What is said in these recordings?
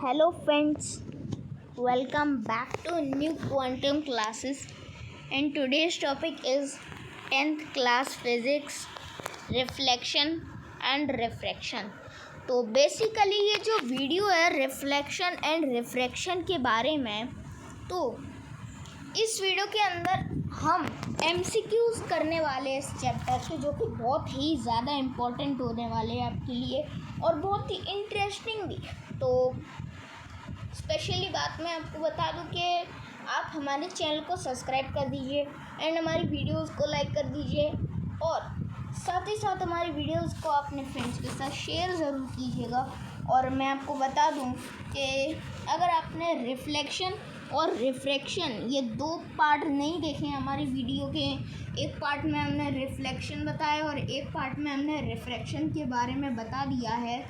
Hello friends, welcome back to new quantum classes and today's topic is 10th class physics reflection and refraction। तो basically ये जो video है reflection and refraction के बारे में, तो इस वीडियो के अंदर हम MCQs करने वाले हैं इस चैप्टर के, जो कि बहुत ही ज़्यादा इम्पोर्टेंट होने वाले हैं आपके लिए और बहुत ही इंटरेस्टिंग भी। तो स्पेशली बात मैं आपको बता दूं कि आप हमारे चैनल को सब्सक्राइब कर दीजिए एंड हमारी वीडियोस को लाइक कर दीजिए और साथ ही साथ हमारी वीडियोस को अपने फ्रेंड्स के साथ शेयर ज़रूर कीजिएगा। और मैं आपको बता दूं कि अगर आपने रिफ्लेक्शन और रिफ्रैक्शन ये दो पार्ट नहीं देखे हैं हमारी वीडियो के, एक पार्ट में हमने रिफ्लेक्शन बताया और एक पार्ट में हमने रिफ्रैक्शन के बारे में बता दिया है।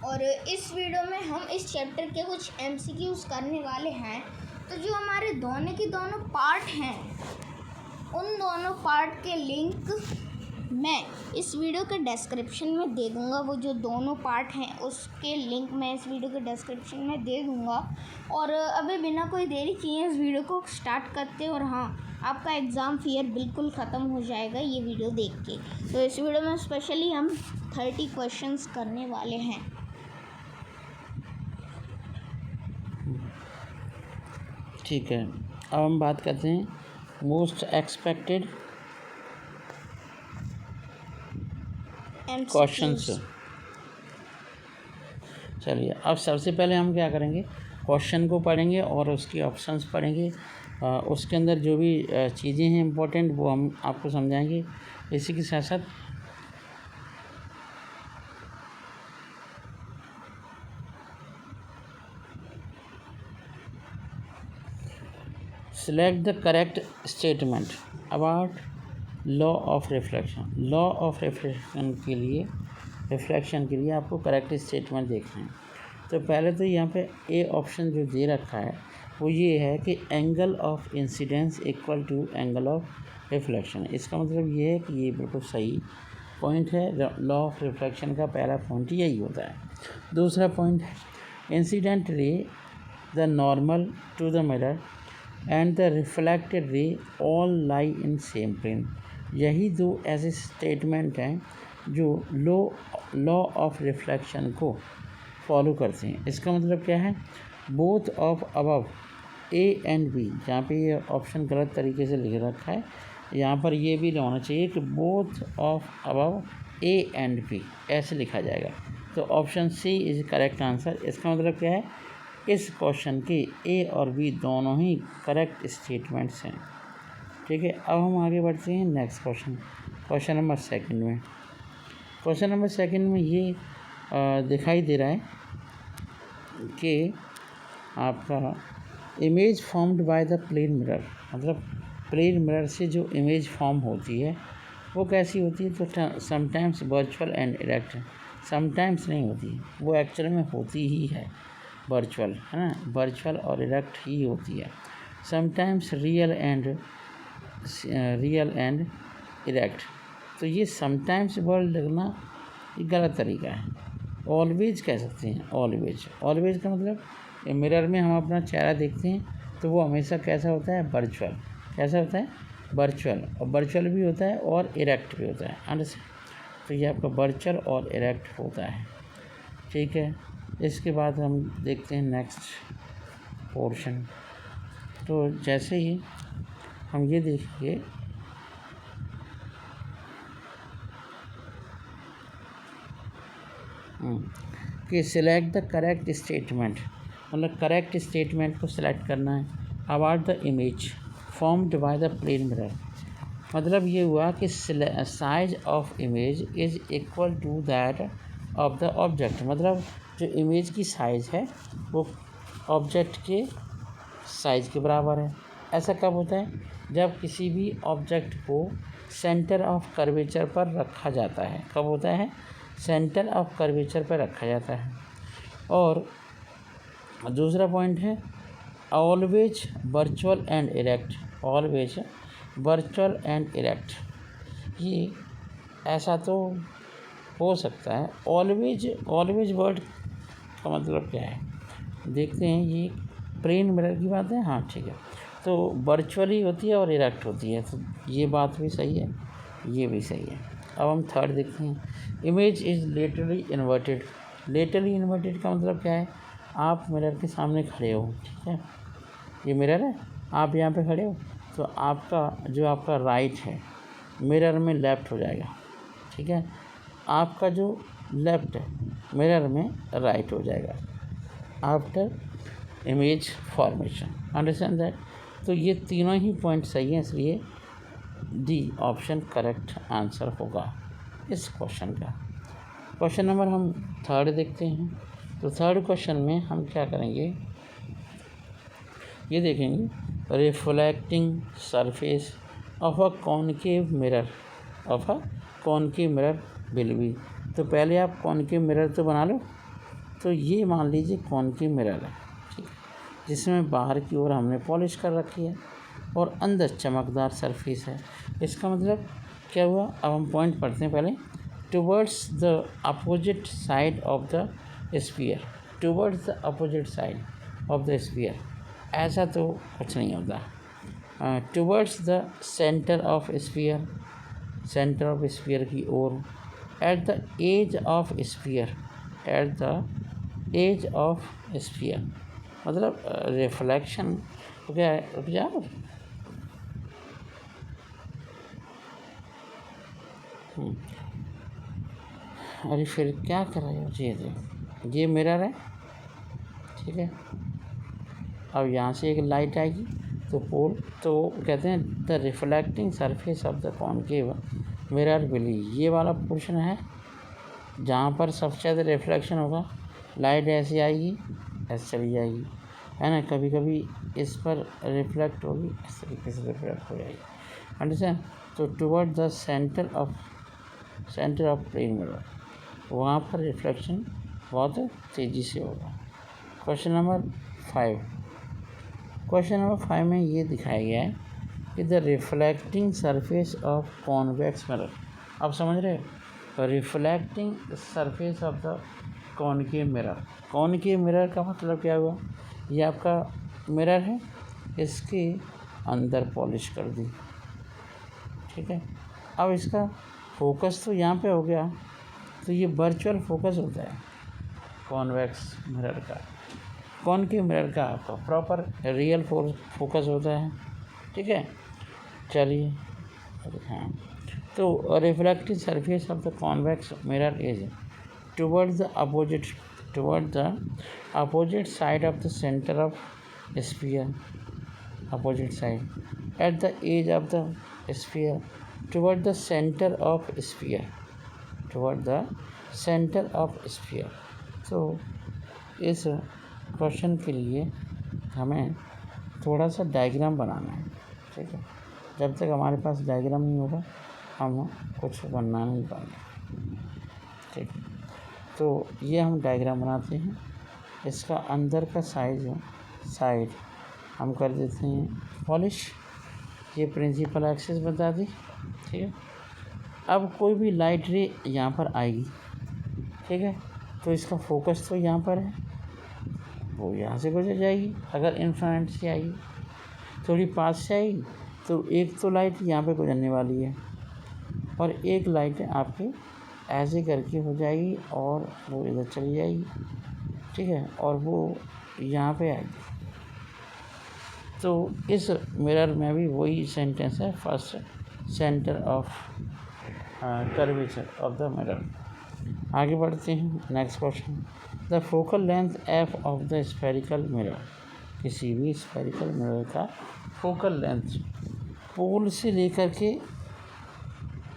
और इस वीडियो में हम इस चैप्टर के कुछ MCQs करने वाले हैं। तो जो हमारे दोनों के दोनों पार्ट हैं, उन दोनों पार्ट के लिंक मैं इस वीडियो के डिस्क्रिप्शन में दे दूँगा। वो जो दोनों पार्ट हैं उसके लिंक मैं इस वीडियो के डिस्क्रिप्शन में दे दूँगा। और अभी बिना कोई देरी किए इस वीडियो को स्टार्ट करते हैं। और हाँ, आपका एग्ज़ाम फियर बिल्कुल ख़त्म हो जाएगा ये वीडियो देख के। तो इस वीडियो में स्पेशली हम 30 क्वेश्चंस करने वाले हैं। ठीक है, अब हम बात करते हैं मोस्ट एक्सपेक्टेड क्वेश्चंस। चलिए, अब सबसे पहले हम क्या करेंगे, क्वेश्चन को पढ़ेंगे और उसके ऑप्शंस पढ़ेंगे। उसके अंदर जो भी चीज़ें हैं इम्पोर्टेंट वो हम आपको समझाएंगे। इसी के साथ साथ select the correct statement about law of reflection। Law of reflection के लिए आपको करेक्ट स्टेटमेंट देखना है। तो पहले तो यहाँ पे ए ऑप्शन जो दे रखा है वो ये है कि angle of incidence equal to angle of reflection. इसका मतलब ये है कि ये बिल्कुल सही पॉइंट है। लॉ ऑफ रिफ्लेक्शन का पहला पॉइंट यही होता है। दूसरा पॉइंट है incident ray the normal to the mirror and the reflected ray all lie in same plane. यही दो ऐसे स्टेटमेंट हैं जो लॉ ऑफ रिफ्लेक्शन को फॉलो करते हैं। इसका मतलब क्या है, both of above A and B, जहाँ पे ये ऑप्शन गलत तरीके से लिख रखा है, यहाँ पर ये भी होना चाहिए कि both of above A and B, ऐसे लिखा जाएगा। तो option C is correct answer. इसका मतलब क्या है, इस क्वेश्चन के ए और बी दोनों ही करेक्ट स्टेटमेंट्स हैं। ठीक है, अब हम आगे बढ़ते हैं नेक्स्ट क्वेश्चन नंबर सेकंड में। क्वेश्चन नंबर सेकंड में ये दिखाई दे रहा है कि आपका image formed by the plane mirror, मतलब प्लेन मिरर से जो इमेज फॉर्म होती है वो कैसी होती है। तो sometimes virtual and erect, sometimes नहीं होती, वो एक्चुअल में होती ही है वर्चुअल, है ना, वर्चुअल और इरेक्ट ही होती है। Sometimes real and erect. तो ये समटाइम्स वर्ड लिखना ये गलत तरीका है। ऑलवेज कह सकते हैं, ऑलवेज का मतलब मिरर में हम अपना चेहरा देखते हैं तो वो हमेशा कैसा होता है, वर्चुअल। कैसा होता है, वर्चुअल। और वर्चुअल भी होता है और इरेक्ट भी होता है, अंडरस्टैंड। तो ये आपका वर्चुअल और इरेक्ट होता है। ठीक है, इसके बाद हम देखते हैं नेक्स्ट पोर्शन। तो जैसे ही हम ये देखिए कि सिलेक्ट द करेक्ट स्टेटमेंट, मतलब करेक्ट स्टेटमेंट को सिलेक्ट करना है about the image formed by the plane mirror. मतलब ये हुआ कि size of image is equal to that of the object. मतलब जो इमेज की साइज़ है वो ऑब्जेक्ट के साइज़ के बराबर है। ऐसा कब होता है, जब किसी भी ऑब्जेक्ट को सेंटर ऑफ कर्वेचर पर रखा जाता है। कब होता है, सेंटर ऑफ कर्वेचर पर रखा जाता है। और दूसरा पॉइंट है always virtual and erect, always virtual and erect. ये ऐसा तो हो सकता है, ऑलवेज वर्ड इसका मतलब क्या है, देखते हैं। ये प्लेन मिरर की बात है, हाँ ठीक है। तो वर्चुअली होती है और इरेक्ट होती है, तो ये बात भी सही है, ये भी सही है। अब हम थर्ड देखते हैं। Image is laterally inverted. Laterally inverted का मतलब क्या है, आप मिरर के सामने खड़े हो, ठीक है, ये मिरर है, आप यहाँ पे खड़े हो, तो आपका जो आपका राइट है मिरर में लेफ़्ट हो जाएगा, ठीक है, आपका जो लेफ़्ट है मिरर में राइट हो जाएगा after image formation. Understand that. तो ये तीनों ही पॉइंट सही हैं, इसलिए डी ऑप्शन करेक्ट आंसर होगा इस क्वेश्चन का। क्वेश्चन नंबर हम थर्ड देखते हैं। तो थर्ड क्वेश्चन में हम क्या करेंगे, ये देखेंगे, reflecting surface of a concave mirror, of a concave mirror will be. तो पहले आप कॉनकेव मिरर तो बना लो। तो ये मान लीजिए कॉनकेव मिरर है, ठीक है, जिसमें बाहर की ओर हमने पॉलिश कर रखी है और अंदर चमकदार सरफेस है। इसका मतलब क्या हुआ, अब हम पॉइंट पढ़ते हैं पहले। Towards the opposite side of the sphere, towards the opposite side of the sphere, ऐसा तो कुछ नहीं होता। Towards the centre of sphere, centre of sphere की ओर। At the edge of sphere, at the edge of sphere, मतलब reflection क्या है, रुक जाओ। अरे फिर क्या कर रहे हो, ये मिरर है, ठीक है। अब यहाँ से एक लाइट आएगी तो पोल, तो कहते हैं the reflecting surface of the concave mirror will, ये वाला पोर्शन है जहाँ पर सबसे ज़्यादा रिफ्लेक्शन होगा। लाइट ऐसे आएगी, ऐसे चली जाएगी, है ना, कभी कभी इस पर रिफ्लेक्ट होगी, इस तरीके से रिफ्लेक्ट हो जाएगी। अंडरस्टैंड। तो toward the centre of plane mirror, वहाँ पर रिफ्लेक्शन बहुत तेज़ी से होगा। क्वेश्चन नंबर 5, क्वेश्चन नंबर 5 में ये दिखाया गया है कि the reflecting surface of convex mirror. आप समझ रहे हो, reflecting surface of the concave mirror. Concave mirror का मतलब क्या हुआ, ये आपका मिरर है, इसके अंदर पॉलिश कर दी, ठीक है। अब इसका फोकस तो यहाँ पे हो गया, तो ये वर्चुअल फोकस होता है कॉन्वेक्स मिरर का। कॉनकेव मिरर का आपका प्रॉपर रियल फोकस होता है, ठीक है। चलिए, हाँ, तो reflective surface of the convex mirror is toward the opposite side of the centre of sphere, opposite side, at the edge of the sphere, toward the centre of sphere, toward the centre of sphere. तो इस question के लिए हमें थोड़ा सा diagram बनाना है, ठीक है। जब तक हमारे पास डायग्राम नहीं होगा हम कुछ बना नहीं पाएंगे, ठीक है। तो ये हम डायग्राम बनाते हैं। इसका अंदर का साइड हम कर देते हैं पॉलिश, ये प्रिंसिपल एक्सिस बता दी, ठीक है। अब कोई भी लाइट रे यहाँ पर आएगी, ठीक है, तो इसका फोकस तो यहाँ पर है, वो यहाँ से गुजर जाएगी। अगर इन्फ्रारेड से आएगी, थोड़ी पास से आएगी, तो एक तो लाइट यहाँ पे गुजरने वाली है और एक लाइट आपकी ऐसे करके हो जाएगी और वो इधर चली जाएगी, ठीक है, और वो यहाँ पे आएगी। तो इस मिरर में भी वही सेंटेंस है, first centre of curvature of the mirror. आगे बढ़ते हैं, next question. The focal length F of the spherical mirror, किसी भी स्फेरिकल मिरर का फोकल लेंथ पोल से लेकर के,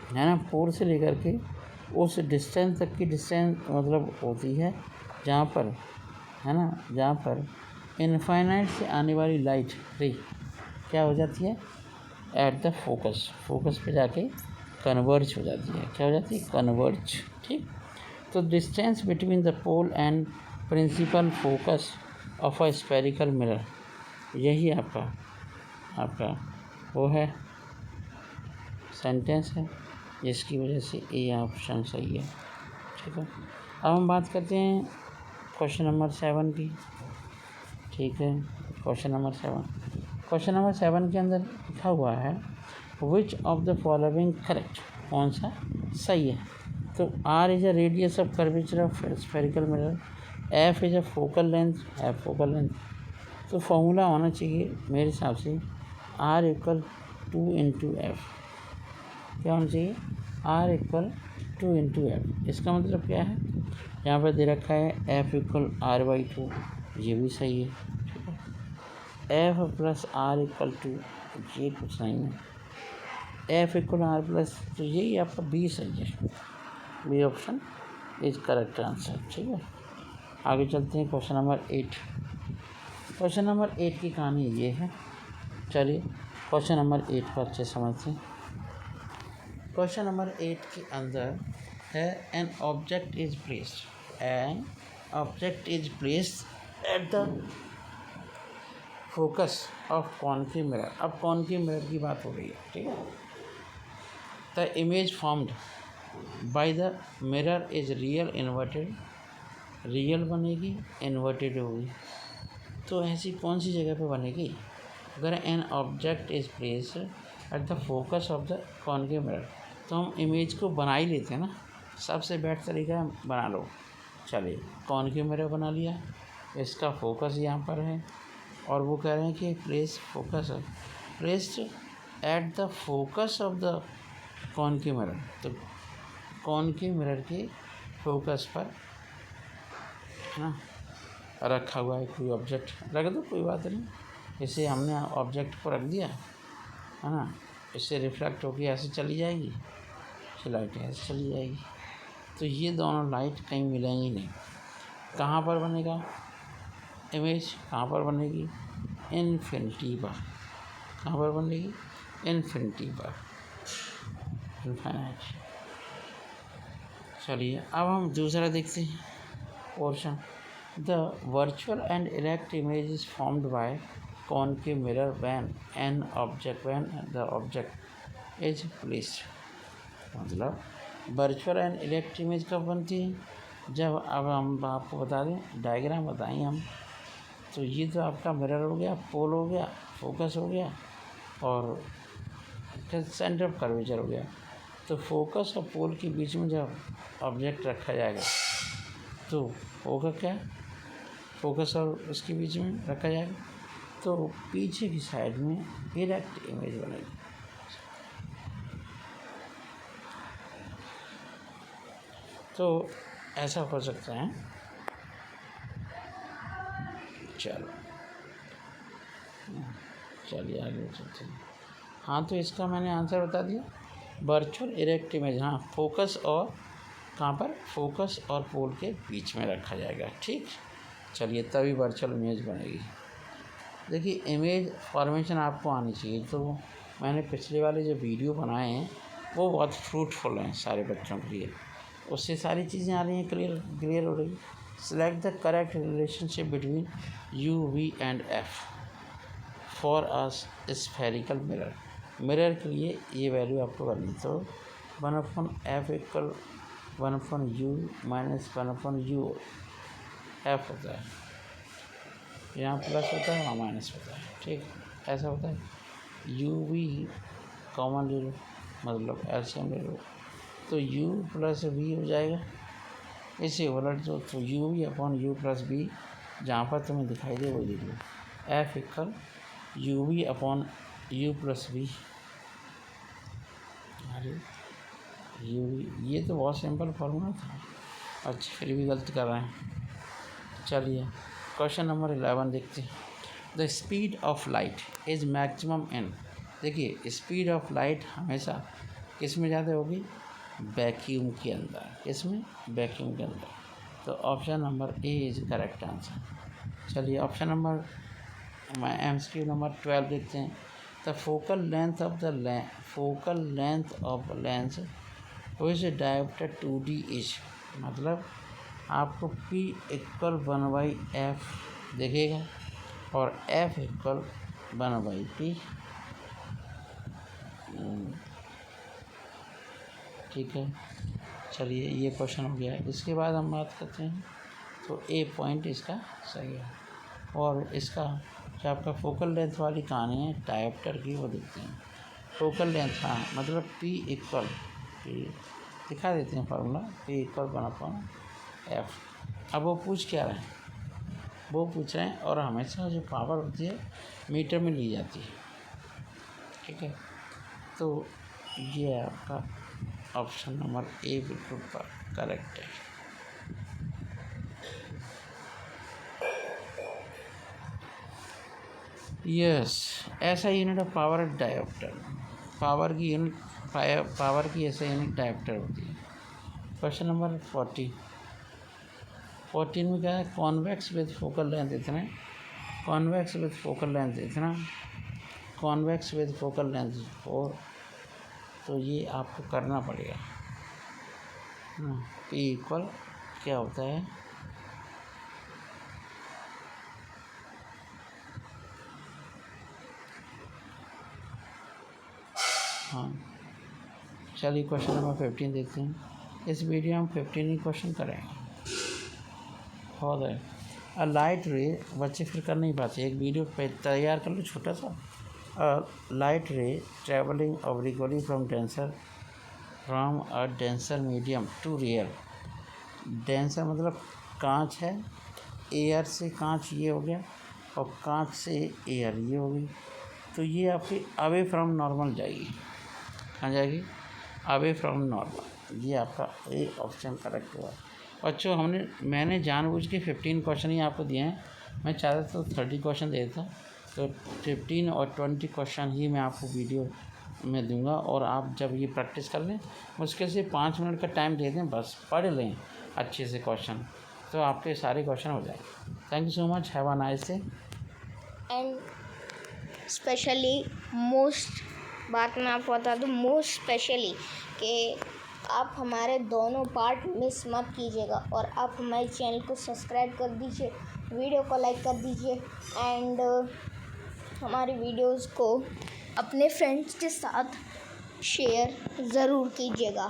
है ना, पोल से लेकर के उस डिस्टेंस तक की डिस्टेंस मतलब होती है जहाँ पर, है ना, जहाँ पर इनफाइनाइट से आने वाली लाइट रे क्या हो जाती है, एट द फोकस पे जाके कन्वर्ज हो जाती है। क्या हो जाती है, कन्वर्ज, ठीक। तो distance between the pole and principal focus of a spherical mirror, यही आपका वो है सेंटेंस है, जिसकी वजह से ए ऑप्शन सही है, ठीक है। अब हम बात करते हैं क्वेश्चन नंबर 7 की, ठीक है। क्वेश्चन नंबर 7 के अंदर लिखा हुआ है which of the following correct, कौन सा सही है। तो R is a radius of curvature of spherical mirror, F is a focal length, तो फॉर्मूला होना चाहिए मेरे हिसाब से आर इक्वल 2 × एफ, क्या होना चाहिए, आर इक्वल 2 × एफ। इसका मतलब क्या है, यहाँ पर दे रखा है एफ इक्वल R/2, ये भी सही है, ठीक है। एफ प्लस आर इक्वल 2, ये कुछ नहीं है, एफ इक्वल आर प्लस, तो यही आपका बी सही है, B option is correct answer, ठीक है। आगे चलते हैं क्वेश्चन नंबर 8। क्वेश्चन नंबर 8 की कहानी ये है, चलिए क्वेश्चन नंबर 8 को अच्छे समझते हैं। क्वेश्चन नंबर 8 के अंदर है an object is placed at the focus of concave mirror. अब कॉन्केव मिरर की बात हो रही है, ठीक है। The image formed by the mirror is real बनेगी, इन्वर्टेड होगी। तो ऐसी कौन सी जगह पे बनेगी, अगर an object is placed at the focus of the concave mirror, तो हम इमेज को बना ही लेते हैं ना, सबसे बेस्ट तरीका है बना लो। चलिए कॉन्केव मिरर बना लिया, इसका फोकस यहाँ पर है और वो कह रहे हैं कि placed at the focus of the concave mirror, तो कॉन्केव मिरर के फोकस पर है ना रखा हुआ है कोई ऑब्जेक्ट, रख दो कोई बात नहीं, इसे हमने ऑब्जेक्ट को रख दिया है ना, इससे रिफ्लेक्ट होकर ऐसे चली जाएगी, लाइट ऐसे चली जाएगी, तो ये दोनों लाइट कहीं मिलेंगी नहीं। कहाँ पर बनेगा इमेज, कहाँ पर बनेगी, इन्फिनिटी पर। कहाँ पर बनेगी, इन्फिनिटी पर, इनफाइनाइट। चलिए अब हम दूसरा देखते हैं portion. The virtual and erect image is formed by concave mirror when the object is placed. मतलब वर्चुअल एंड इरेक्ट इमेज कब बनती है, जब, अब हम आपको बता दें, डायग्राम बताएं हम, तो ये तो आपका मिरर हो गया, पोल हो गया, फोकस हो गया और सेंटर ऑफ कर्वेचर हो गया। तो फोकस और पोल के बीच में जब ऑब्जेक्ट रखा जाएगा तो होगा क्या, फोकस और उसके बीच में रखा जाएगा तो पीछे की साइड में इरेक्ट इमेज बनेगी। तो ऐसा हो सकता है। चलिए आगे चलते हैं। हाँ तो इसका मैंने आंसर बता दिया, वर्चुअल इरेक्ट इमेज, हाँ फोकस और कहाँ पर, फोकस और पोल के बीच में रखा जाएगा, ठीक। चलिए तभी वर्चुअल इमेज बनेगी। देखिए इमेज फॉर्मेशन आपको आनी चाहिए, तो मैंने पिछले वाले जो वीडियो बनाए हैं वो बहुत फ्रूटफुल हैं सारे बच्चों के लिए, उससे सारी चीज़ें आ रही हैं, क्लियर हो रही। Select the correct relationship between U V and F for a spherical mirror के लिए ये वैल्यू आपको करनी, तो 1/f equal 1/u minus 1/u F होता है, यहाँ प्लस होता है वहाँ माइनस होता है, ठीक ऐसा होता है। यू वी कॉमन ले लो, मतलब एलसीएम ले लो, तो u प्लस वी हो जाएगा, इसे उलट दो तो U V upon U plus V, जहाँ पर तुम्हें दिखाई दे वो लिख लो, F equal U V upon U plus V. अरे यू वी, ये तो बहुत सिंपल फॉर्मूला था, अच्छा फिर भी गलत कर रहे हैं। चलिए क्वेश्चन नंबर 11 देखते हैं। The speed of light is maximum in, देखिए स्पीड ऑफ लाइट हमेशा किस में ज़्यादा होगी, वैक्यूम के अंदर, किसमें, वैक्यूम के अंदर। तो option number A is correct answer. चलिए ऑप्शन नंबर MCQ नंबर 12 देखते हैं। The focal length of lens which dioptre 2D is, मतलब आपको P इक्वल 1/f दिखेगा और F इक्वल 1/P, ठीक है। चलिए ये क्वेश्चन हो गया। इसके बाद हम बात करते हैं तो ए पॉइंट इसका सही है। और इसका जो आपका फोकल लेंथ वाली कहानी है डायोप्टर की, वो देखते हैं। फोकल लेंथ, हाँ, मतलब पी इक्वल, पी दिखा देते हैं फार्मूला, पी इक्वल 1/f। अब वो पूछ क्या रहे हैं, वो पूछ रहे हैं, और हमेशा जो पावर होती है मीटर में ली जाती है, ठीक है। तो ये आपका ऑप्शन नंबर ए बिल्कुल करेक्ट है। यस, ऐसा unit of power dioptre, power की यूनिट, पावर की ऐसा यूनिट डायोप्टर होती है। क्वेश्चन नंबर 14 में क्या है, कॉन्वेक्स विद फोकल लेंथ इतना, कॉन्वेक्स विद फोकल लेंथ इतना, कॉन्वेक्स विद फोकल लेंथ 4। तो ये आपको करना पड़ेगा। पी इक्वल क्या होता है, हाँ चलिए क्वेश्चन नंबर 15 देखते हैं। इस वीडियो में 15 ही क्वेश्चन करेंगे। बहुत है। अ लाइट रे, बच्चे फिर कर नहीं पाते, एक वीडियो पे तैयार कर लो छोटा सा। A light ray travelling obliquely from a denser medium to rarer. Denser मतलब कांच है, एयर से कांच ये हो गया, और कांच से एयर ये हो गई। तो ये आपकी अवे फ्रॉम नॉर्मल जाएगी, कहाँ जाएगी, अवे फ्रॉम नॉर्मल। ये आपका ए ऑप्शन करेक्ट हुआ। बच्चों मैंने जानबूझ के 15 क्वेश्चन ही आपको दिए हैं। मैं चाहता तो 30 क्वेश्चन देता, तो 15 और 20 क्वेश्चन ही मैं आपको वीडियो में दूंगा। और आप जब ये प्रैक्टिस कर लें, मुश्किल से 5 मिनट का टाइम दे दें, बस पढ़ लें अच्छे से क्वेश्चन, तो आपके सारे क्वेश्चन हो जाएंगे। Thank you so much, have a nice day. And specially most बात मैं आपको बता दूँ, मोस्ट स्पेशली कि आप हमारे दोनों पार्ट मिस मत कीजिएगा, और आप हमारे चैनल को सब्सक्राइब कर दीजिए, वीडियो को लाइक कर दीजिए, एंड हमारी वीडियोस को अपने फ्रेंड्स के साथ शेयर ज़रूर कीजिएगा।